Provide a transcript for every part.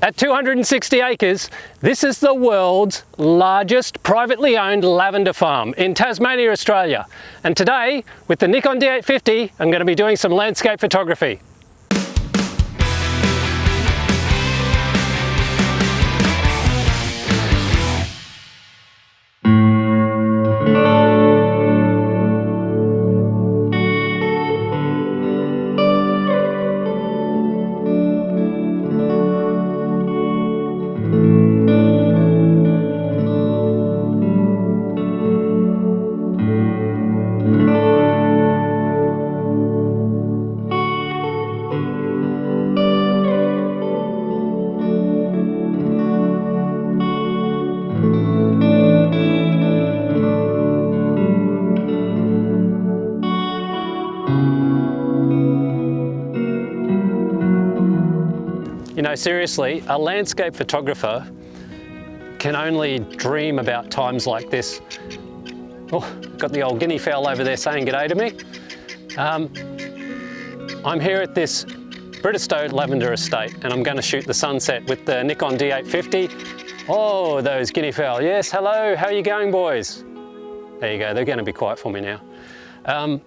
At 260 acres, this is the world's largest privately owned lavender farm in Tasmania, Australia. And today, with the Nikon D850, I'm going to be doing some landscape photography. You know, seriously, a landscape photographer can only dream about times like this. Oh, got the old guinea fowl over there saying g'day to me. I'm here at this Bridestowe Lavender Estate and I'm going to shoot the sunset with the Nikon D850. Oh, those guinea fowl. Yes, hello, how are you going, boys? There you go, they're going to be quiet for me now. I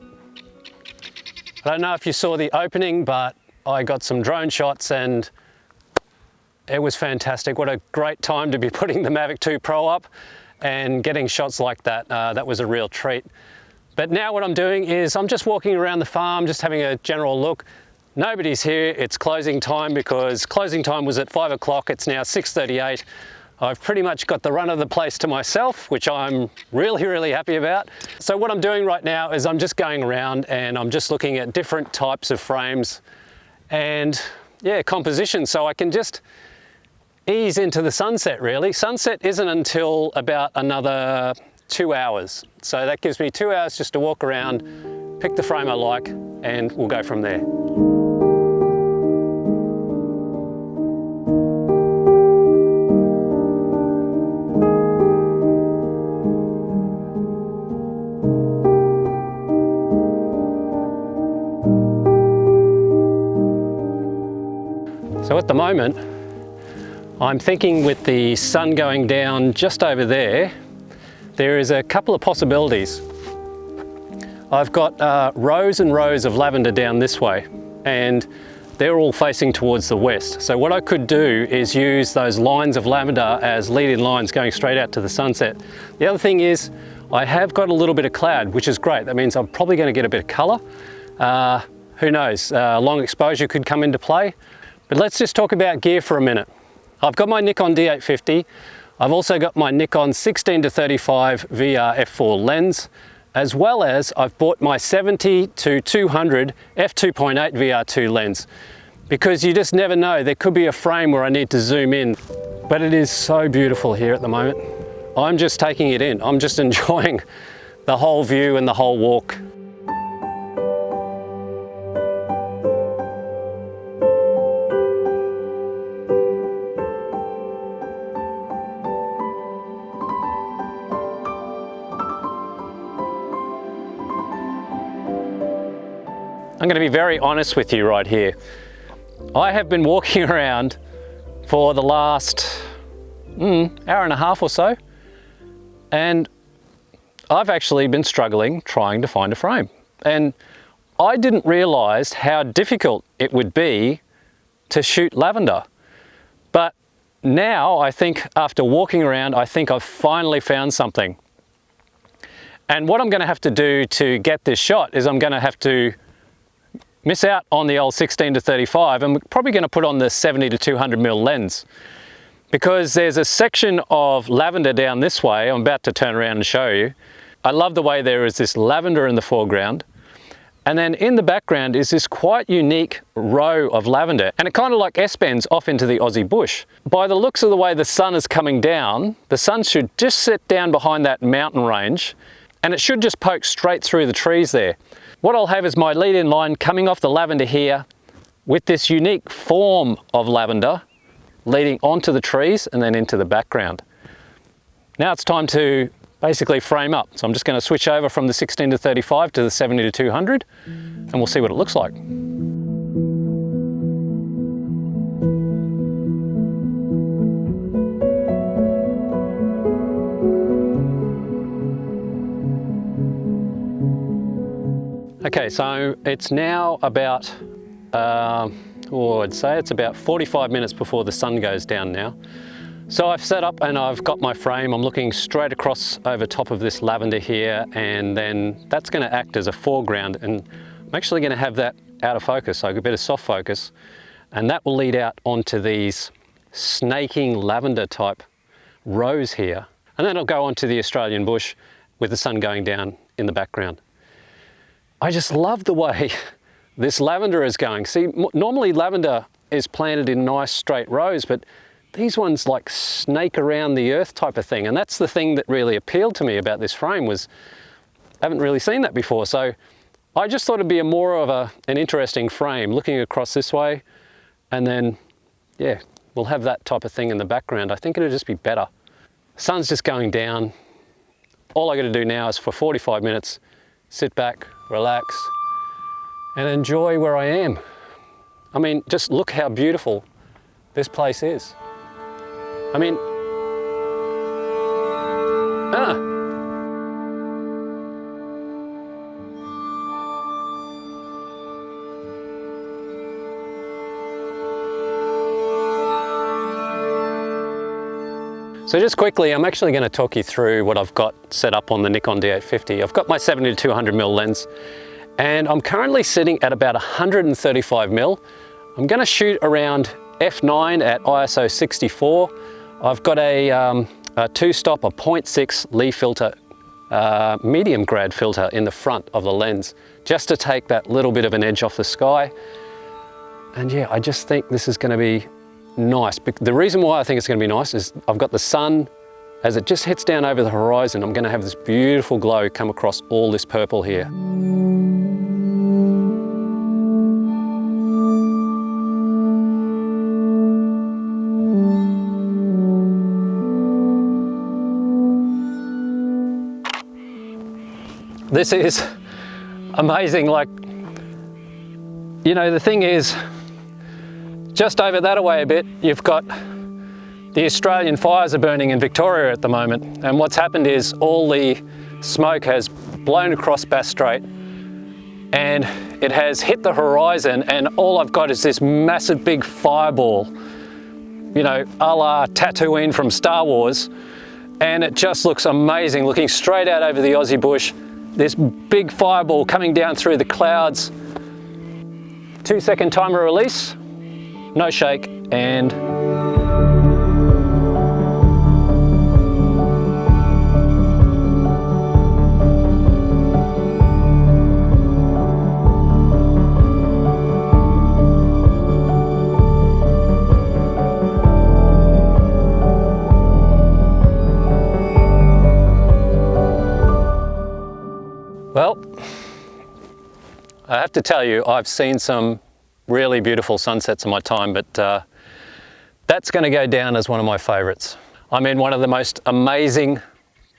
don't know if you saw the opening, but I got some drone shots and it was fantastic. What a great time to be putting the Mavic 2 Pro up and getting shots like that. That was a real treat. But now what I'm doing is I'm just walking around the farm, just having a general look. Nobody's here. It's closing time because closing time was at 5 o'clock. It's now 6:38. I've pretty much got the run of the place to myself, which I'm really happy about. So what I'm doing right now is I'm just going around and I'm just looking at different types of frames and yeah, composition, so I can just ease into the sunset really. Sunset isn't until about another 2 hours. So that gives me 2 hours just to walk around, pick the frame I like, and we'll go from there. So at the moment, I'm thinking with the sun going down just over there, there is a couple of possibilities. I've got rows and rows of lavender down this way and they're all facing towards the west. So what I could do is use those lines of lavender as lead-in lines going straight out to the sunset. The other thing is I have got a little bit of cloud, which is great. That means I'm probably going to get a bit of colour. Who knows, long exposure could come into play. But let's just talk about gear for a minute. I've got my Nikon D850. I've also got my Nikon 16-35 VR f4 lens, as well as I've bought my 70-200 f2.8 VR2 lens, because you just never know, there could be a frame where I need to zoom in. But it is so beautiful here at the moment. I'm just taking it in. I'm just enjoying the whole view and the whole walk. I'm going to be very honest with you right here. I have been walking around for the last hour and a half or so, and I've actually been struggling trying to find a frame. And I didn't realize how difficult it would be to shoot lavender. But now I think after walking around, I think I've finally found something. And what I'm going to have to do to get this shot is I'm going to have to miss out on the old 16-35 and we're probably going to put on the 70-200mm lens, because there's a section of lavender down this way. I'm about to turn around and show you. I love the way there is this lavender in the foreground, and then in the background is this quite unique row of lavender, and it kind of like S-bends off into the Aussie bush. By the looks of the way the sun is coming down, the sun should just sit down behind that mountain range and it should just poke straight through the trees there. What I'll have is my lead-in line coming off the lavender here with this unique form of lavender leading onto the trees and then into the background. Now it's time to basically frame up. So I'm just going to switch over from the 16-35 to the 70-200 and we'll see what it looks like. Okay, so it's now about, I'd say it's about 45 minutes before the sun goes down now. So I've set up and I've got my frame. I'm looking straight across over top of this lavender here, and then that's going to act as a foreground, and I'm actually going to have that out of focus, so a bit of soft focus, and that will lead out onto these snaking lavender type rows here, and then I'll go onto the Australian bush with the sun going down in the background. I just love the way this lavender is going. See, normally lavender is planted in nice straight rows, but these ones like snake around the earth type of thing. And that's the thing that really appealed to me about this frame, was I haven't really seen that before. So I just thought it'd be more of an interesting frame looking across this way. And then, yeah, we'll have that type of thing in the background. I think it'll just be better. Sun's just going down. All I got to do now is for 45 minutes, sit back, relax, and enjoy where I am. I mean, just look how beautiful this place is. I mean, So just quickly, I'm actually going to talk you through what I've got set up on the Nikon D850. I've got my 70-200mm lens, and I'm currently sitting at about 135mm. I'm going to shoot around f9 at ISO 64. I've got a two-stop, a 0.6 Lee filter, medium grade filter in the front of the lens, just to take that little bit of an edge off the sky. And yeah, I just think this is going to be nice. The reason why I think it's going to be nice is I've got the sun, as it just hits down over the horizon, I'm going to have this beautiful glow come across all this purple here. This is amazing. Like, you know, the thing is, just over that away a bit, you've got the Australian fires are burning in Victoria at the moment. And what's happened is all the smoke has blown across Bass Strait and it has hit the horizon, and all I've got is this massive big fireball, you know, a la Tatooine from Star Wars. And it just looks amazing, looking straight out over the Aussie bush. This big fireball coming down through the clouds. 2-second timer release, no shake, and well, I have to tell you, I've seen some really beautiful sunsets in my time, but that's going to go down as one of my favorites. I'm in one of the most amazing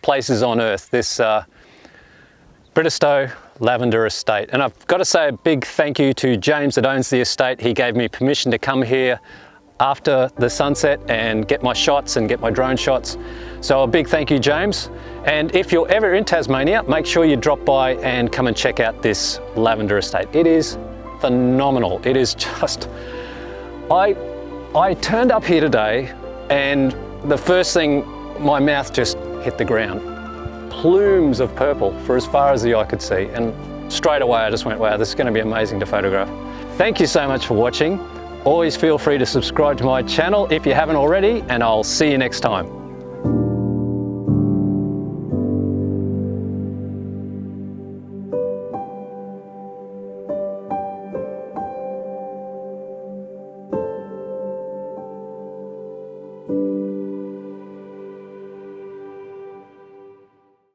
places on earth, this Bridestowe Lavender Estate. And I've got to say a big thank you to James that owns the estate. He gave me permission to come here after the sunset and get my shots and get my drone shots. So a big thank you, James. And if you're ever in Tasmania, make sure you drop by and come and check out this lavender estate. It is phenomenal. It is just, I turned up here today and the first thing, my mouth just hit the ground. Plumes of purple for as far as the eye could see. And straight away I just went, wow, this is going to be amazing to photograph. Thank you so much for watching. Always feel free to subscribe to my channel if you haven't already, and I'll see you next time.